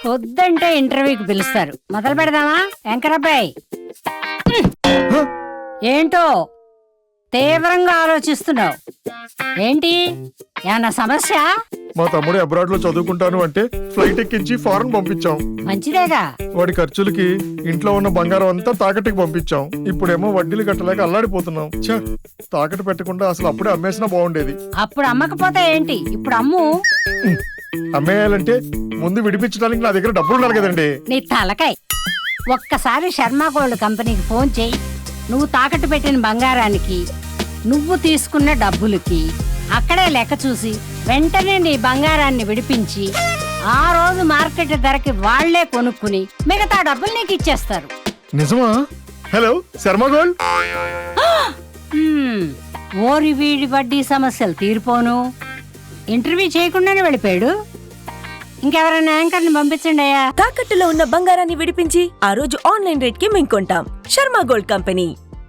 వద్దంటే ఇంటర్వ్యూకి పిలుస్తారు. మొదలు పెడదామా వెంకరబ్బాయి? ఏంటో తీవ్రంగా ఆలోచిస్తున్నావు ఏంటి? ఏమన్నా సమస్య? మా తమ్ముడు అబ్రాడ్ లో చదువుకుంటాను అంటే ఫ్లైట్ ఎక్కించి ఫారెన్ పంపించాం. మంచిదేగా. వాడి ఖర్చులకి ఇంట్లో ఉన్న బంగారం అంతా తాకట్టుకి పంపించాం. ఇప్పుడేమో వడ్డీలు కట్టలేక అల్లాడిపోతున్నాం. ఛ, తాకట్టు పెట్టకుండా అసలు అప్పుడే అమ్మేసినా బాగుండేది. అప్పుడు అమ్మకపోతే ఏంటి, ఇప్పుడు అమ్ము. అమ్మేయాలంటే ముందు విడిపించడానికి నా దగ్గర డబ్బులు ఉండాలి కదండి. నీ తలకాయ్. ఒక్కసారి శర్మ గోల్డ్ కంపెనీకి ఫోన్ చేయి. నువ్వు తాకట్టు పెట్టిన బంగారానికి, నువ్వు తీసుకున్న డబ్బులకి అక్కడే లెక్క చూసి వెంటనే నీ బంగారాన్ని విడిపించి ఆ రోజు మార్కెట్ ధరకి వాళ్లే కొనుక్కుని మిగతా డబ్బులు నీకు ఇచ్చేస్తారు. నిజమా? Hello Sharma gold. ఓరి వీడి వడ్డీ సమస్యలు తీరిపోను. ఇంటర్వ్యూ చేయకుండానే వెళ్ళిపోయాడు. ఇంకెవరైనా యాంకర్ని పంపించండి అయ్యా. తాకట్టులో ఉన్న బంగారాన్ని విడిపించి ఆ రోజు ఆన్లైన్ రేట్ కి మేము కొంటాం. Sharma gold company.